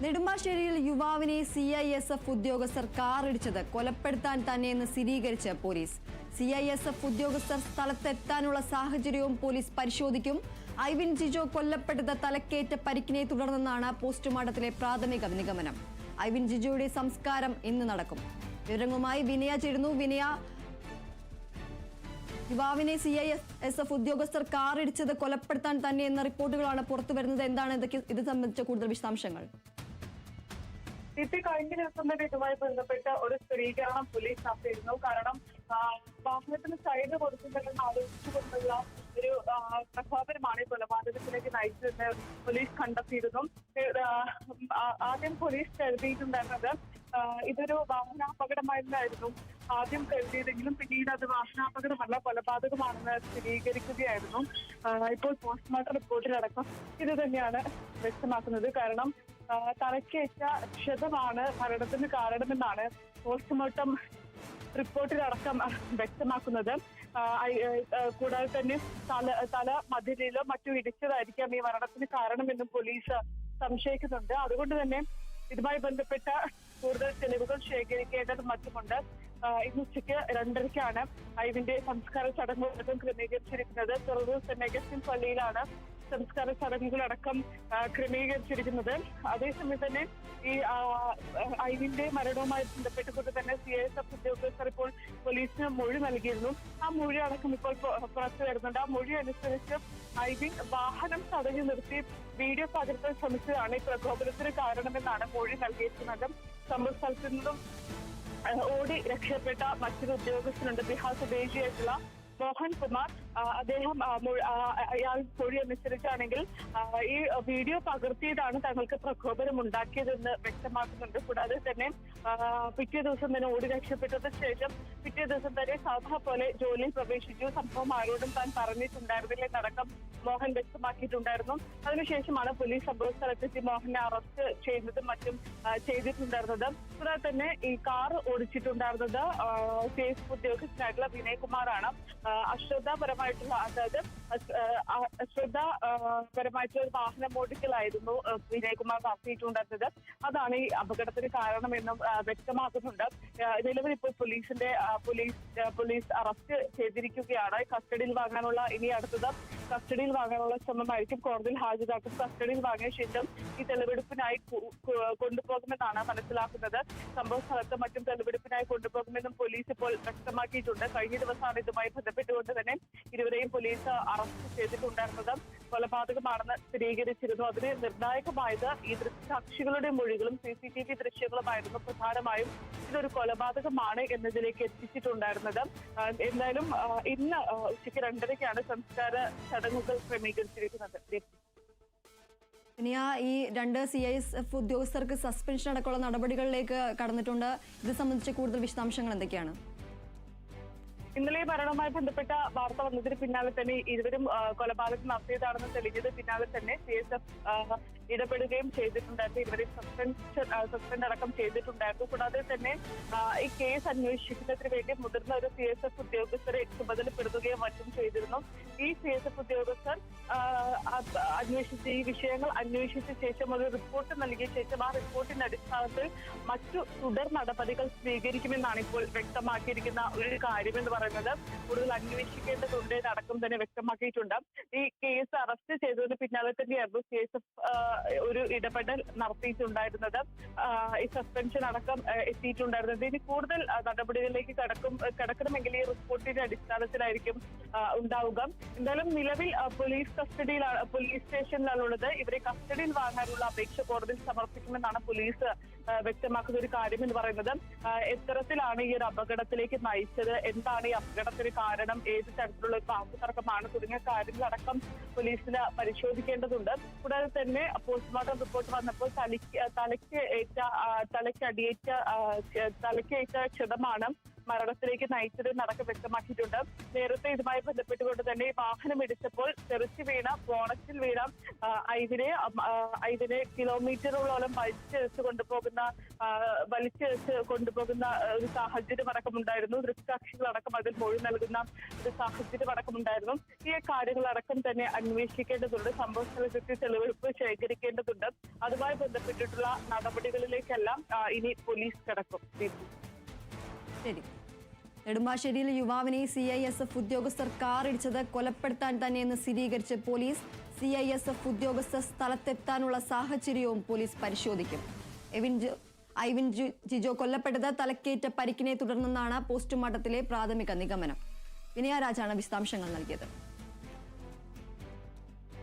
നെടുമ്പാശ്ശേരിയിൽ യുവാവിനെ CISF ഉദ്യോഗസ്ഥർ കാറിടിച്ചത് കൊലപ്പെടുത്താൻ തന്നെയെന്ന് സ്ഥിരീകരിച്ച് പോലീസ്. CISF ഉദ്യോഗസ്ഥർ സ്ഥലത്തെത്താനുള്ള സാഹചര്യവും പോലീസ് പരിശോധിക്കും. ഐവിൻ ജിജോ കൊല്ലപ്പെട്ടത് തലക്കേറ്റ പരിക്കിനെ തുടർന്നെന്നാണ് പോസ്റ്റ്മോർട്ടത്തിലെ പ്രാഥമിക നിഗമനം. ഐവിൻ ജിജോയുടെ സംസ്കാരം ഇന്ന് നടക്കും. വിവരങ്ങളുമായി വിനയ ചേരുന്നു. വിനയ, യുവാവിനെ CISF ഉദ്യോഗസ്ഥർ കാറിടിച്ചത് കൊലപ്പെടുത്താൻ തന്നെ എന്ന റിപ്പോർട്ടുകളാണ് പുറത്തുവരുന്നത്. എന്താണ് ഇത് സംബന്ധിച്ച കൂടുതൽ വിശദാംശങ്ങൾ? കഴിഞ്ഞ ദിവസം തന്നെ ഇതുമായി ബന്ധപ്പെട്ട ഒരു സ്ഥിരീകരണം പോലീസ് നടത്തിയിരുന്നു. കാരണം വാഹനത്തിന് സൈഡ് കൊടുക്കുന്നതെന്ന് ആലോചിച്ചുകൊണ്ടുള്ള ഒരു പ്രഖ്യാപനമാണ് ഈ കൊലപാതകത്തിലേക്ക് നയിച്ചതെന്ന് പോലീസ് കണ്ടെത്തിയിരുന്നു. ആദ്യം പോലീസ് കരുതിയിട്ടുണ്ടായിരുന്നത് ഇതൊരു വാഹനാപകടമായിരുന്നു ആദ്യം കരുതിയതെങ്കിലും പിന്നീട് അത് വാഹനാപകടമല്ല, കൊലപാതകമാണെന്ന് സ്ഥിരീകരിക്കുകയായിരുന്നു. ഇപ്പോൾ പോസ്റ്റ്മോർട്ടം റിപ്പോർട്ടിലടക്കം ഇത് തന്നെയാണ് വ്യക്തമാക്കുന്നത്. കാരണം തലക്കേറ്റ ക്ഷതമാണ് മരണത്തിന് കാരണമെന്നാണ് പോസ്റ്റ്മോർട്ടം റിപ്പോർട്ടിലടക്കം വ്യക്തമാക്കുന്നത്. കൂടാതെ തന്നെ തല മതിലിലോ മറ്റു ഇടിച്ചതായിരിക്കാം ഈ മരണത്തിന് കാരണമെന്നും പോലീസ് സംശയിക്കുന്നുണ്ട്. അതുകൊണ്ട് തന്നെ ഇതുമായി ബന്ധപ്പെട്ട കൂടുതൽ തെളിവുകൾ ശേഖരിക്കേണ്ടതും മറ്റുമുണ്ട്. ഇന്ന് ഉച്ചയ്ക്ക് 2:30-ക്കാണ് ഐവിന്റെ സംസ്കാര ചടങ്ങുകളടക്കം ക്രമീകരിച്ചിരിക്കുന്നത്. തുറവൂർ സെന്റ് അഗസ്റ്റിൻ പള്ളിയിലാണ് സംസ്കാര ചടങ്ങുകളടക്കം ക്രമീകരിച്ചിരിക്കുന്നത്. അതേസമയം തന്നെ ഈ ഐവിന്റെ മരണവുമായി ബന്ധപ്പെട്ടുകൊണ്ട് തന്നെ CISF ഉദ്യോഗസ്ഥർ ഇപ്പോൾ പോലീസിന് മൊഴി നൽകിയിരുന്നു. ആ മൊഴി അടക്കം ഇപ്പോൾ പുറത്തു വരുന്നുണ്ട്. ആ മൊഴി അനുസരിച്ച് ഐവിൻ വാഹനം തടഞ്ഞു നിർത്തി വീഡിയോ പകർത്താൻ ശ്രമിച്ചതാണ് ഈ പ്രകോപനത്തിന് കാരണമെന്നാണ് മൊഴി നൽകിയിരിക്കുന്നത്. സംഭവ സ്ഥലത്തു നിന്നും ഓടി രക്ഷപ്പെട്ട മറ്റൊരു ഉദ്യോഗസ്ഥനുണ്ട്, ബിഹാർ സ്വദേശിയായിട്ടുള്ള മോഹൻ കുമാർ. അദ്ദേഹം അയാൾ മൊഴി അനുസരിച്ചാണെങ്കിൽ ഈ വീഡിയോ പകർത്തിയതാണ് തങ്ങൾക്ക് പ്രകോപനം ഉണ്ടാക്കിയതെന്ന് വ്യക്തമാക്കുന്നുണ്ട്. കൂടാതെ തന്നെ പിറ്റേ ദിവസം തന്നെ ഓടി രക്ഷപ്പെട്ടതിന് ശേഷം പിറ്റേ ദിവസം തന്നെ സാധാ പോലെ ജോലിയിൽ പ്രവേശിച്ചു. സംഭവം ആരോടും താൻ പറഞ്ഞിട്ടുണ്ടായിരുന്നില്ലെന്നടക്കം മോഹൻ വ്യക്തമാക്കിയിട്ടുണ്ടായിരുന്നു. അതിനുശേഷമാണ് പോലീസ് സംഭവ സ്ഥലത്തെത്തി മോഹനെ അറസ്റ്റ് ചെയ്യുന്നതും മറ്റും ചെയ്തിട്ടുണ്ടായിരുന്നത്. കൂടാതെ തന്നെ ഈ കാർ ഓടിച്ചിട്ടുണ്ടായിരുന്നത് CISF ഉദ്യോഗസ്ഥനായിട്ടുള്ള വിനയകുമാറാണ്. അശ്രദ്ധാപരമായിട്ടുള്ള, അതായത് അശ്രദ്ധാപരമായിട്ടുള്ള വാഹനം ഓടിക്കലായിരുന്നു വിനയകുമാർ നടത്തിയിട്ടുണ്ടായിരുന്നത്. അതാണ് ഈ അപകടത്തിന് കാരണമെന്നും വ്യക്തമാക്കുന്നുണ്ട്. നിലവിൽ ഇപ്പോൾ പോലീസ് അറസ്റ്റ് ചെയ്തിരിക്കുകയാണ്. കസ്റ്റഡിയിൽ വാങ്ങാനുള്ള കസ്റ്റഡിയിൽ വാങ്ങാനുള്ള ശ്രമമായിരിക്കും. കോടതിയിൽ ഹാജരാക്കും. കസ്റ്റഡിയിൽ വാങ്ങിയ ശേഷം ഈ തെളിവെടുപ്പിനായി കൊണ്ടുപോകുമെന്നാണ് മനസ്സിലാക്കുന്നത്. സംഭവ സ്ഥലത്ത് മറ്റും തെളിവെടുപ്പിനായി കൊണ്ടുപോകുമെന്നും പോലീസ് ഇപ്പോൾ വ്യക്തമാക്കിയിട്ടുണ്ട്. കഴിഞ്ഞ ദിവസമാണ് ഇതുമായി ബന്ധപ്പെട്ടുകൊണ്ട് തന്നെ ഇരുവരെയും പോലീസ് അറസ്റ്റ് ചെയ്തിട്ടുണ്ടായിരുന്നത്. കൊലപാതകമാണെന്ന് സ്ഥിരീകരിച്ചിരുന്നു. അതിന് നിർണായകമായത് ഈ ദൃക്സാക്ഷികളുടെ മൊഴികളും CCTV ദൃശ്യങ്ങളുമായിരുന്നു. പ്രധാനമായും ഇതൊരു കൊലപാതകമാണ് എന്നതിലേക്ക് എത്തിച്ചിട്ടുണ്ടായിരുന്നത്. എന്തായാലും ഇന്ന് ഉച്ചയ്ക്ക് 2:30-ക്കാണ് സംസ്കാര ചടങ്ങുകൾ ക്രമീകരിച്ചിരിക്കുന്നത്. ഇനി ഈ 2 CISF ഉദ്യോഗസ്ഥർക്ക് സസ്പെൻഷൻ അടക്കമുള്ള നടപടികളിലേക്ക് കടന്നിട്ടുണ്ട്. ഇത് സംബന്ധിച്ച് കൂടുതൽ വിശദാംശങ്ങൾ എന്തൊക്കെയാണ്? ഇന്നലെ മരണവുമായി ബന്ധപ്പെട്ട വാർത്ത വന്നതിന് പിന്നാലെ തന്നെ ഇരുവരും കൊലപാതകം നടത്തിയതാണെന്ന് തെളിഞ്ഞത് പിന്നാലെ തന്നെ CISF ഇടപെടുകയും ചെയ്തിട്ടുണ്ടായിരുന്നു. ഇരുവരെയും സസ്പെൻഡ് അടക്കം ചെയ്തിട്ടുണ്ടായിരുന്നു. കൂടാതെ തന്നെ ഈ കേസ് അന്വേഷിക്കുന്നതിന് വേണ്ടി മുതിർന്ന ഒരു CISF ഉദ്യോഗസ്ഥരെ ചുമതലപ്പെടുത്തുകയും മറ്റും ചെയ്തിരുന്നു. ഈ CISF ഉദ്യോഗസ്ഥർ ഈ വിഷയങ്ങൾ അന്വേഷിച്ച ശേഷം ഒരു റിപ്പോർട്ട് നൽകിയ ശേഷം ആ റിപ്പോർട്ടിന്റെ അടിസ്ഥാനത്തിൽ മറ്റു തുടർ നടപടികൾ സ്വീകരിക്കുമെന്നാണ് ഇപ്പോൾ വ്യക്തമാക്കിയിരിക്കുന്ന ഒരു കാര്യം എന്ന് പറയുന്നത്. കൂടുതൽ അന്വേഷിക്കേണ്ടതുണ്ട് എന്നടക്കം തന്നെ വ്യക്തമാക്കിയിട്ടുണ്ട്. ഈ കേസ് അറസ്റ്റ് ചെയ്തതിന് പിന്നാലെ തന്നെയായിരുന്നു CISF ഒരു ഇടപെടൽ നടത്തിയിട്ടുണ്ടായിരുന്നത്. ഈ സസ്പെൻഷൻ അടക്കം എത്തിയിട്ടുണ്ടായിരുന്നത്. ഇനി കൂടുതൽ നടപടികളിലേക്ക് കടക്കണമെങ്കിൽ ഈ റിപ്പോർട്ടിന്റെ അടിസ്ഥാനത്തിലായിരിക്കും ഉണ്ടാവുക. എന്തായാലും നിലവിൽ പോലീസ് സ്റ്റേഷനിലാണുള്ളത്. ഇവരെ കസ്റ്റഡിയിൽ വാങ്ങാനുള്ള അപേക്ഷ കോടതിയിൽ സമർപ്പിക്കുമെന്നാണ് പോലീസ് വ്യക്തമാക്കുന്ന ഒരു കാര്യം എന്ന് പറയുന്നത്. എത്തരത്തിലാണ് ഈ ഒരു അപകടത്തിലേക്ക് നയിച്ചത്, എന്താണ് ഈ അപകടത്തിന് കാരണം, ഏത് തരത്തിലുള്ള ഒരു വാക്കുതർക്കമാണ് തുടങ്ങിയ കാര്യങ്ങളടക്കം പോലീസിന് പരിശോധിക്കേണ്ടതുണ്ട്. കൂടാതെ തന്നെ പോസ്റ്റ്മോർട്ടം റിപ്പോർട്ട് വന്നപ്പോൾ തലയ്ക്കേറ്റ ക്ഷതമാണ് മരണത്തിലേക്ക് നയിച്ചതെന്നടക്കം വ്യക്തമാക്കിയിട്ടുണ്ട്. നേരത്തെ ഇതുമായി ബന്ധപ്പെട്ടുകൊണ്ട് തന്നെ വാഹനം ഇടിച്ചപ്പോൾ തെറിച്ചു വീണ ബോണറ്റിൽ വീണ ഐവിനെ കിലോമീറ്ററുകളോളം വലിച്ചിഴച്ച് കൊണ്ടുപോകുന്ന ഒരു സാഹചര്യം അടക്കമുണ്ടായിരുന്നു. ദൃക്സാക്ഷികളടക്കം അതിൽ മൊഴി നൽകുന്ന ഒരു സാഹചര്യം അടക്കമുണ്ടായിരുന്നു. ഈ കാര്യങ്ങളടക്കം തന്നെ അന്വേഷിക്കേണ്ടതുണ്ട്. സംഭവ സ്ഥലത്തെത്തി തെളിവെടുപ്പ് ശേഖരിക്കേണ്ടതുണ്ട്. അതുമായി ബന്ധപ്പെട്ടിട്ടുള്ള നടപടികളിലേക്കെല്ലാം ഇനി പോലീസ് കടക്കും. ശരി. നെടുമ്പാശ്ശേരിയിൽ യുവാവിനെ CISF ഉദ്യോഗസ്ഥർ കാറിടിച്ചത് കൊലപ്പെടുത്താൻ തന്നെയെന്ന് സ്ഥിരീകരിച്ച് പോലീസ്. CISF ഉദ്യോഗസ്ഥർ സ്ഥലത്തെത്താനുള്ള സാഹചര്യവും പോലീസ് പരിശോധിക്കും. ഐവിൻ ജിജോ കൊല്ലപ്പെട്ടത് തലക്കേറ്റ പരിക്കിനെ തുടർന്നെന്നാണ് പോസ്റ്റ്മോർട്ടത്തിലെ പ്രാഥമിക നിഗമനം. വിനയ രാജാണ് വിശദാംശങ്ങൾ നൽകിയത്.